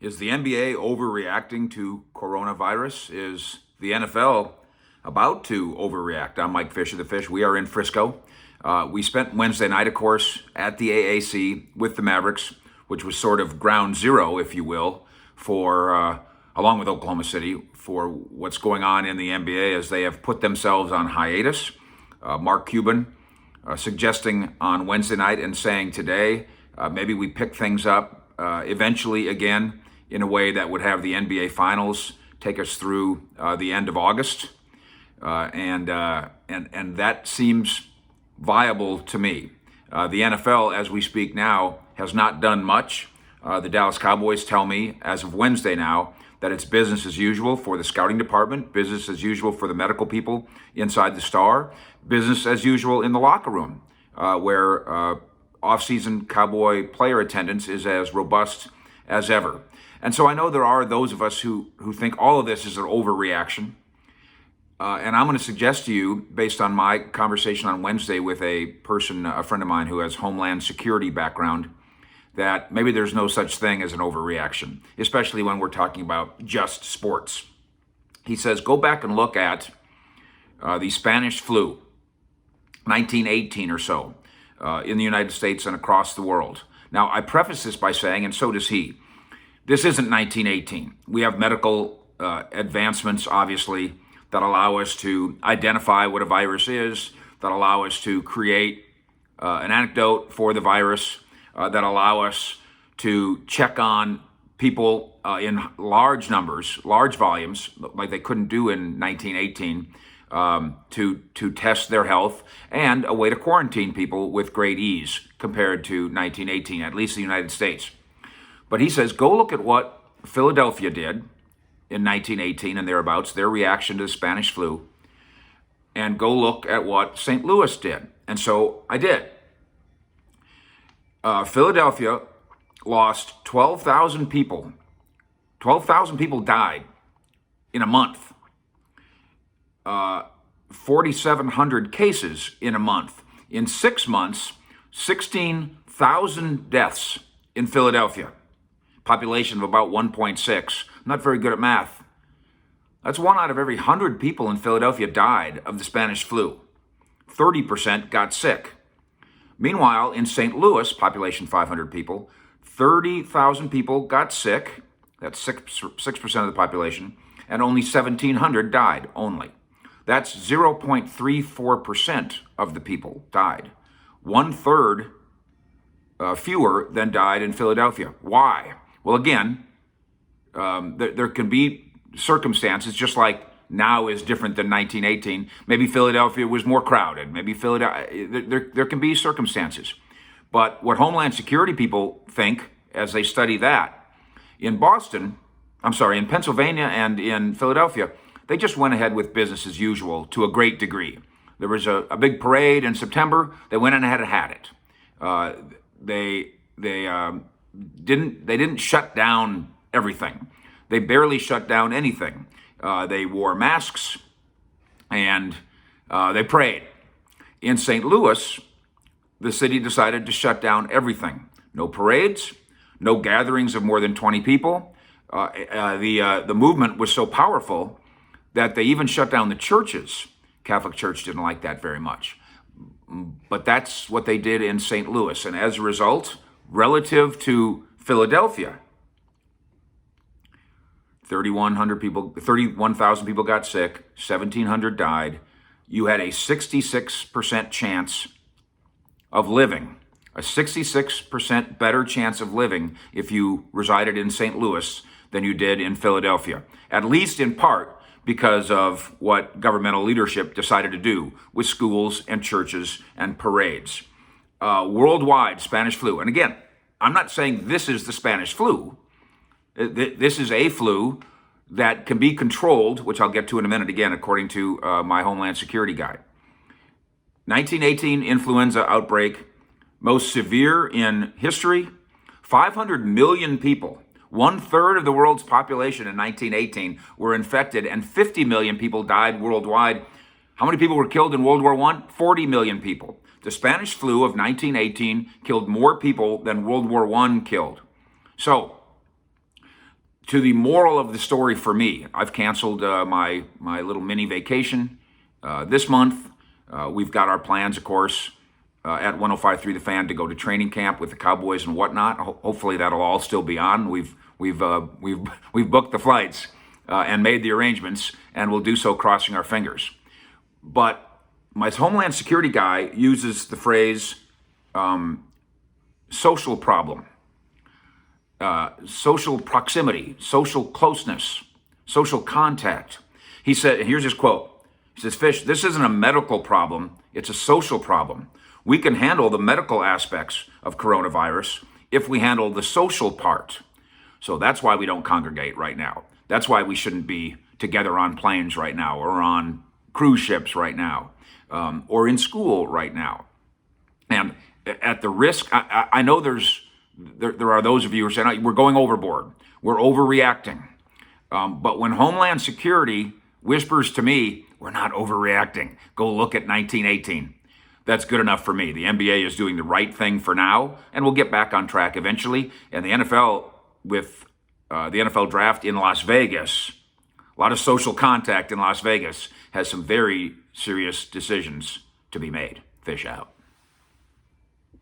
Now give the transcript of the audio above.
Is the NBA overreacting to coronavirus? Is the NFL about to overreact? I'm Mike Fisher, the Fish. We are in Frisco. We spent Wednesday night, of course, at the AAC with the Mavericks, which was sort of ground zero, if you will, for along with Oklahoma City, for what's going on in the NBA as they have put themselves on hiatus. Mark Cuban suggesting on Wednesday night and saying today, maybe we pick things up eventually again in a way that would have the NBA Finals take us through the end of August, and that seems viable to me. The NFL, as we speak now, has not done much. The Dallas Cowboys tell me, as of Wednesday now, that it's business as usual for the scouting department, business as usual for the medical people inside the Star, business as usual in the locker room, where off-season Cowboy player attendance is as robust as ever. And so I know there are those of us who think all of this is an overreaction. And I'm going to suggest to you, based on my conversation on Wednesday with a friend of mine who has Homeland Security background, that maybe there's no such thing as an overreaction, especially when we're talking about just sports. He says, go back and look at the Spanish flu, 1918 or so, in the United States and across the world. Now, I preface this by saying, and so does he, this isn't 1918. We have medical advancements, obviously, that allow us to identify what a virus is, that allow us to create an antidote for the virus, that allow us to check on people in large numbers, large volumes, like they couldn't do in 1918, to test their health, and a way to quarantine people with great ease compared to 1918, at least the United States. But he says, go look at what Philadelphia did in 1918 and thereabouts, their reaction to the Spanish flu, and go look at what St. Louis did. And so I did. Philadelphia lost 12,000 people. 12,000 people died in a month. 4,700 cases in a month. In 6 months, 16,000 deaths in Philadelphia. Population of about 1.6. I'm not very good at math. That's 1 out of every 100 people in Philadelphia died of the Spanish flu. 30% got sick. Meanwhile, in St. Louis, population 500 people, 30,000 people got sick. That's 6% of the population. And only 1,700 died only. That's 0.34% of the people died. 1/3 fewer than died in Philadelphia. Why? Well, again, there can be circumstances, just like now is different than 1918. Maybe Philadelphia was more crowded. Maybe there can be circumstances. But what Homeland Security people think as they study that, in Pennsylvania and in Philadelphia, they just went ahead with business as usual to a great degree. There was a big parade in September. They went ahead and had it. They didn't shut down everything. They barely shut down anything. They wore masks and they prayed. In St. Louis, the city decided to shut down everything. No parades, no gatherings of more than 20 people. The movement was so powerful that they even shut down the churches. Catholic Church didn't like that very much. But that's what they did in St. Louis. And as a result, relative to Philadelphia, 31,000 people got sick, 1,700 died. You had a 66% chance of living, a 66% better chance of living if you resided in St. Louis than you did in Philadelphia, at least in part because of what governmental leadership decided to do with schools and churches and parades. Worldwide, Spanish flu. And again, I'm not saying this is the Spanish flu. This is a flu that can be controlled, which I'll get to in a minute again, according to my Homeland Security guide. 1918 influenza outbreak, most severe in history. 500 million people, 1/3 of the world's population in 1918 were infected, and 50 million people died worldwide. How many people were killed in World War I? 40 million people. The Spanish flu of 1918 killed more people than World War I killed. So, to the moral of the story for me, I've canceled my little mini vacation this month. We've got our plans, of course, at 105.3 The Fan to go to training camp with the Cowboys and whatnot. Hopefully that'll all still be on. We've booked the flights and made the arrangements, and we'll do so crossing our fingers. But my Homeland Security guy uses the phrase social problem, social proximity, social closeness, social contact. He said, and here's his quote. He says, Fish, this isn't a medical problem, it's a social problem. We can handle the medical aspects of coronavirus if we handle the social part. So that's why we don't congregate right now. That's why we shouldn't be together on planes right now, or on cruise ships right now, or in school right now. And at the risk, I know there are those of you who are saying, we're going overboard, we're overreacting. But when Homeland Security whispers to me, we're not overreacting, go look at 1918. That's good enough for me. The NBA is doing the right thing for now, and we'll get back on track eventually. And the NFL, with the NFL draft in Las Vegas, a lot of social contact in Las Vegas, has some very serious decisions to be made. Fish out.